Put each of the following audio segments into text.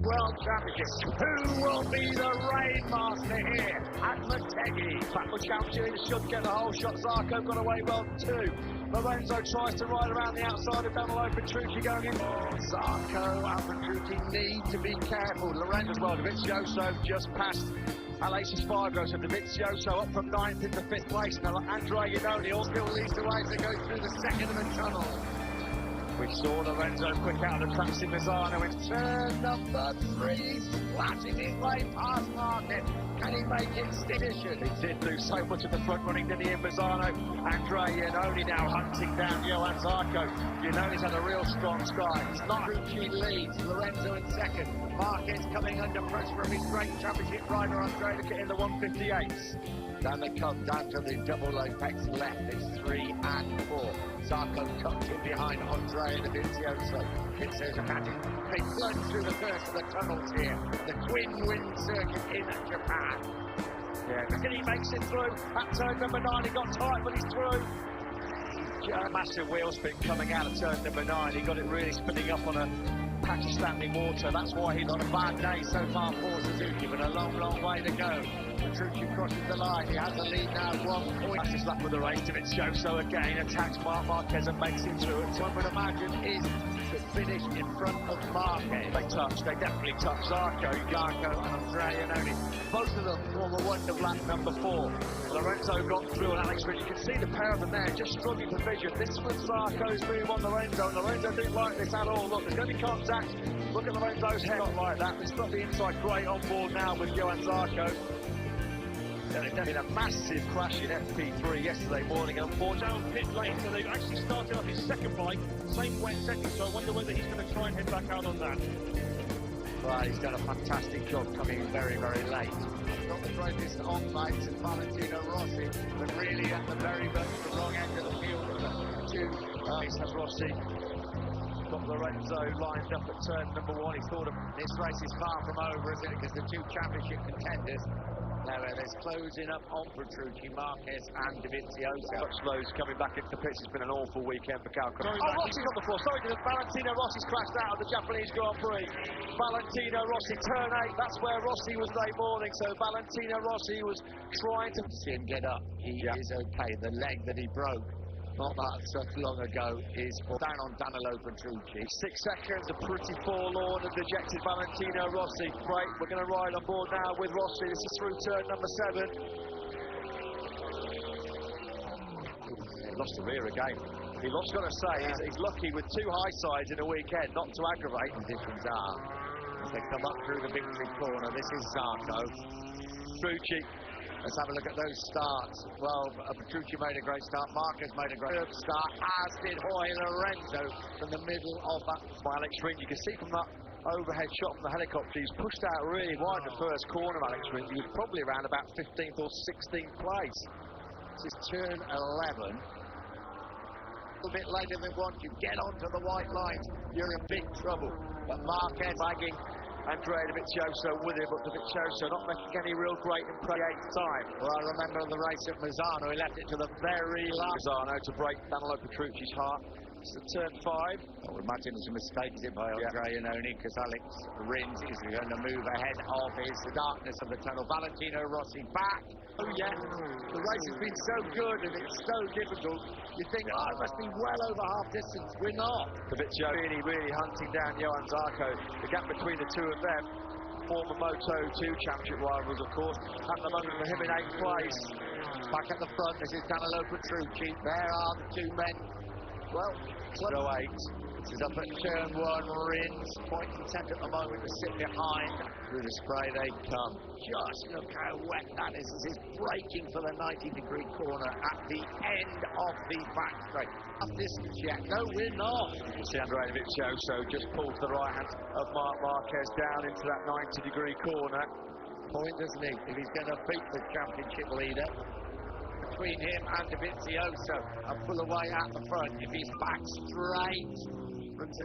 World Championship. Who will be the rainmaster here at Motegi? Back with Championship, should get the whole shot. Zarco got away well too. Lorenzo tries to ride around the outside of Danilo Petrucci going in. Zarco and Petrucci need to be careful. Lorenzo Well, Dovizioso just passed Alexis Fargo, so Dovizioso up from 9th into 5th place. Now Andrea Iannone all still leads the way to go through the second of the tunnel. We saw Lorenzo quick out of the tracks in Mazzano in turn number 3, splashing his way past Marquez. Can he make it sufficient? He did do so much of the front running, did he, in Mazzano? Andrea Iannone now hunting down Johan Zarco. Iannone's had a real strong start. It's not Petrucci leads, Lorenzo in second. Marquez coming under pressure from his great championship rider Andrea in the 158s. Then they come down to the double apex left. It's 3 and 4. Zarco tucked in behind Andrea Dovizioso. Dovizioso catching. They plunge through the first of the tunnels here. The twin wind circuit in Japan. Yeah, he makes it through. At turn number 9, he got tight, but he's through. Massive wheel spin coming out of turn number 9. He got it really spinning up on a patch of standing water. That's why he's on a bad day so far for Suzuki, but a long, long way to go. Petrucci crosses the line. He has the lead now, 1 point. That's his luck with the race. Dovizioso again attacks Marquez and makes him through it. So I would imagine is to finish in front of Marquez. They definitely touch Zarco, and Andrea Iannone. Both of them form a wonder lap number 4. Lorenzo got through and Alex Rich. You can see the pair of them there just struggling for vision. This was Zarco's move on Lorenzo, and Lorenzo didn't like this at all. Look, there's going to be contact. Look at Lorenzo's head, not like that. It's got the inside great on board now with Johan Zarco. There's been a massive crash in FP3 yesterday morning, unfortunately. Down pit lane, so they've actually started off his second bike, same wet setting, so I wonder whether he's going to try and head back out on that. Well, he's done a fantastic job coming in very, very late. Not the greatest on lights and Valentino Rossi, but really at the very much the wrong end of the field of the two. Has Rossi got Lorenzo lined up at turn number 1. He thought of this race is far from over, isn't it? Because the two championship contenders. Now there's closing up on Petrucci, Marquez and Dovizioso. Such lows coming back into the pits. It's been an awful weekend for Calcutta. Rossi's on the floor. Sorry, Valentino Rossi's crashed out of the Japanese Grand Prix. Valentino Rossi, turn 8. That's where Rossi was late morning. So Valentino Rossi was trying to see him get up. He is okay. The leg that he broke not that such long ago is down on Danilo Petrucci. 6 seconds, a pretty forlorn and dejected Valentino Rossi. Great, we're going to ride on board now with Rossi. This is through turn number 7. He lost the rear again. He lost, got to say, he's lucky with 2 high sides in a weekend, not to aggravate. Conditions are. As they come up through the victory corner, this is Zarco. Petrucci. Let's have a look at those starts. Well, Petrucci made a great start. Marquez made a great start, as did Jorge Lorenzo from the middle of that. Alex Rins, you can see from that overhead shot from the helicopter, he's pushed out really wide the first corner, Alex Rins. He was probably around about 15th or 16th place. This is turn 11. A little bit later than once you get onto the white lines, you're in big trouble. But Marquez bagging Andrea Dovizioso with him, but Dovizioso not making any real great impression. Time. Well, I remember the race at Mazzano, he left it to the very last. Mazzano to break Danilo Petrucci's heart. It's a turn 5. I would imagine it's a mistake by Andrea Iannone, because Alex Rins is going to move ahead of the darkness of the tunnel. Valentino Rossi back. Oh yeah, the race has been so good and it's so difficult. You think, oh, it must be well over half distance. We're not. Dovizioso really hunting down Johan Zarco. The gap between the two of them, former Moto 2 championship rivals, of course. At the moment for him in 8th place. Back at the front, this is Danilo Petrucci. There are the 2 men. Well, 8. This is up at turn 1. Rins, point content at the moment to sit behind. Through the spray they come. Just look how wet that is. This is braking for the 90-degree corner at the end of the back straight. Up distance yet? No, we're not. You see Andrea Dovizioso just pulls the right hand of Marquez down into that 90-degree corner. Point, doesn't he? If he's going to beat the championship leader. Between him and Dovizioso and pull away at the front. If he's back straight, difference.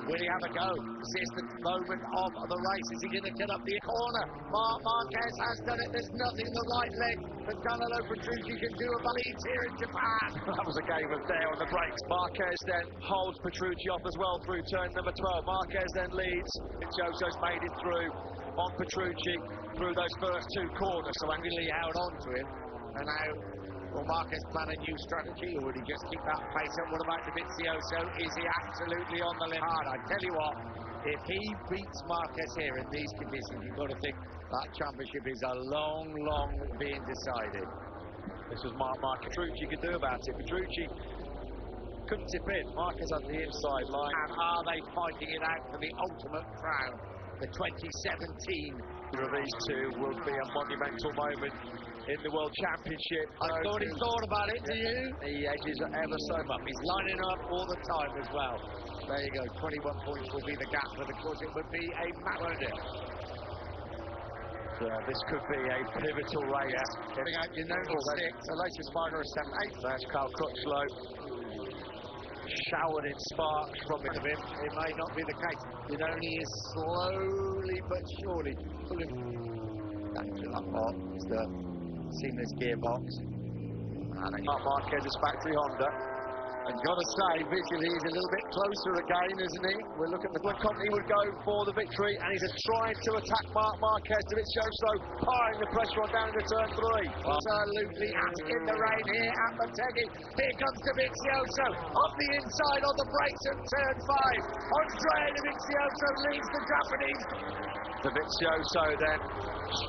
Will he have a go? Is this the moment of the race? Is he going to get up the corner? Marquez has done it. There's nothing the right leg that Danilo Petrucci can do about leads here in Japan. That was a game of there on the brakes. Marquez then holds Petrucci off as well through turn number 12. Marquez then leads. Joso's made it through on Petrucci through those first two corners. So Andy held on to him. And now, will Marquez plan a new strategy, or would he just keep that pace up? What about Dovizioso? Is he absolutely on the limit? I tell you what, if he beats Marquez here in these conditions, you've got to think that championship is a long being decided. This was Marquez. Petrucci could do about it. Petrucci couldn't tip in. Marquez on the inside line. And are they fighting it out for the ultimate crown? The 2017 of these two will be a monumental moment in the World Championship. I thought he thought about it, do you? He edges ever so much. He's lining up all the time as well. There you go, 21 points will be the gap, but of course it would be a matter. This could be a pivotal race. Getting out your number 6, the latest final is 7-8. That's Carl Crutchlow. Showered in sparks from him. It may not be the case. Dinoni is slowly but surely pulling that up. It's the seamless gearbox. And Marquez's factory Honda. I've got to say, visually he's a little bit closer again, isn't he? We're looking at the company would go for the victory, and he's trying to attack Marquez. Dovizioso piling the pressure on down into turn 3. Absolutely in the rain here at Motegi. Here comes Dovizioso off the inside on the brakes at turn 5. Andrea Dovizioso leads the Japanese. Dovizioso then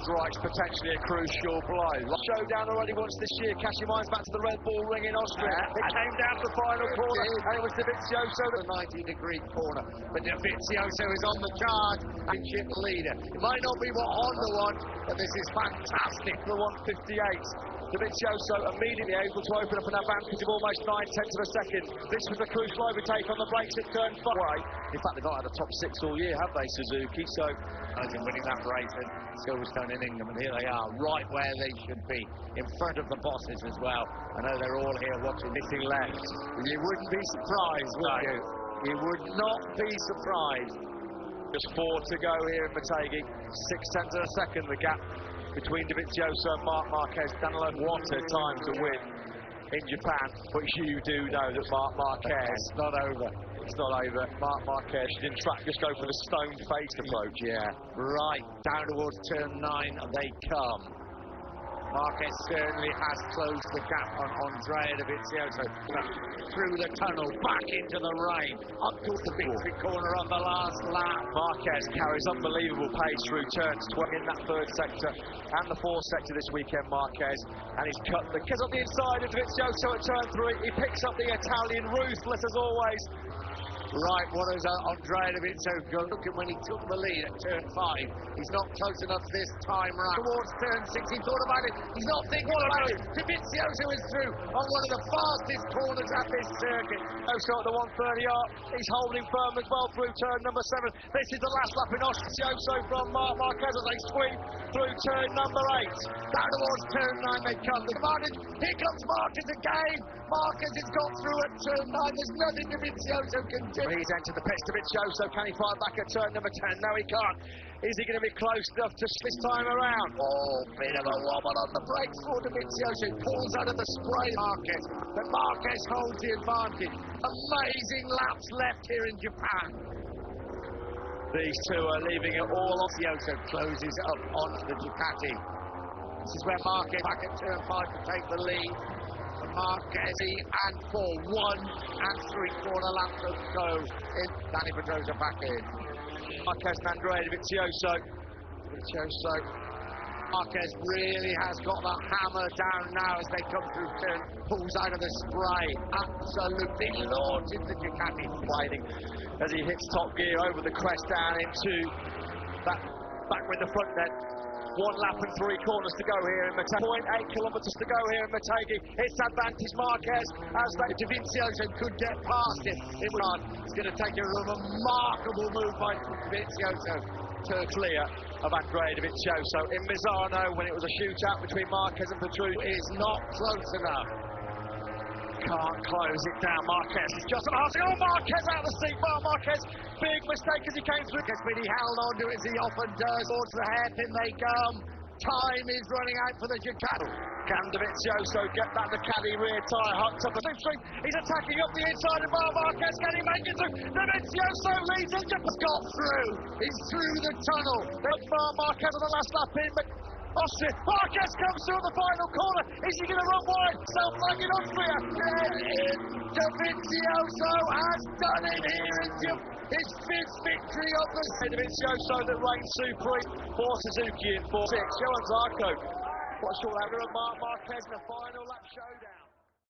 strikes potentially a crucial blow. Showdown already once this year. Cashing minds back to the Red Bull Ring in Austria. It came down to the final corner, and it was Dovizioso. The 90-degree corner, but Dovizioso is on the charge. Championship leader. It might not be what Honda won, but this is fantastic. The 158. Dovizioso immediately able to open up an advantage of almost 9/10 of a second. This was a crucial overtake on the brakes at turn 5. In fact, they've not had a top 6 all year, have they, Suzuki? So, imagine winning that race at Silverstone in England, and here they are, right where they should be, in front of the bosses as well. I know they're all here watching, missing left. You wouldn't be surprised, would you? You would not be surprised. Just 4 to go here in Motegi. 6/10 of a second, the gap between Dovizioso and Marquez. Danilo, what a time to win in Japan. But you do know that Marquez... It's not over. It's not over. Marquez didn't just go for the stone-faced approach. Yeah, right down towards turn 9 they come. Marquez certainly has closed the gap on Andrea Dovizioso. Through the tunnel, back into the rain, up towards the victory corner on the last lap. Marquez carries unbelievable pace through turns 12 in that 3rd sector and the 4th sector this weekend, Marquez. And he's cut the kids on the inside of Dovizioso at turn 3. He picks up the Italian, ruthless as always. Right, what is Andrea Dovizioso looking when he took the lead at turn 5? He's not close enough this time round. Towards turn 6, he thought about it. He's not thinking about it. Dovizioso is through on one of the fastest corners at this circuit. Also at the 130 arc, he's holding firm as well through turn number 7. This is the last lap in Dovizioso from Marquez as they sweep through turn number 8. Down towards turn 9 they come. Here comes Marquez again. Marquez has got through at turn 9. There's nothing Dovizioso can do. He's entered the pits. Dovizioso, can he fight back at turn number 10? No, he can't. Is he going to be close enough to this time around? Oh, bit of a wobble on the brakes for Dovizioso. Pulls out of the spray, Marquez. But Marquez holds the advantage. Amazing laps left here in Japan. These two are leaving it all off. Dovizioso closes up onto the Ducati. This is where Marquez back at turn 5 to take the lead. Marquez and 4, 1 and 3/4 laps to go. Danny Pedrosa back in. Marquez and Andrea Dovizioso. Marquez really has got the hammer down now as they come through turn. Pulls out of the spray. Absolutely launches the Ducati. Fighting as he hits top gear over the crest down into that back with the front net. 1 lap and 3 corners to go here in Motegi. 0.8 kilometres to go here in Motegi. It's advantage Marquez as they... Dovizioso could get past it. It's going to take a remarkable move by Dovizioso to clear of Andrea Dovizioso. In Misano, when it was a shootout between Marquez and Petrucci, is not close enough. can't close it down. Marquez is just Marquez out of the seat. Marquez, big mistake as he came through. But he held on to it as he often does. Towards the hairpin they come. Time is running out for the Jepang. Can Davizioso get back the caddy rear tyre hooked up the slipstream? He's attacking up the inside of Marquez. Can he make it through? Davizioso leads and Jepang's got through. He's through the tunnel. Marquez on the last lap in, but Austria. Marquez comes through the final corner. Is he going to run wide? Self-flagging Austria. Davizioso has done it here in his fifth victory of the season. Davizioso that reigns supreme for Suzuki in 4-6. Johan Zarco. What's all over Marquez in the final lap showdown?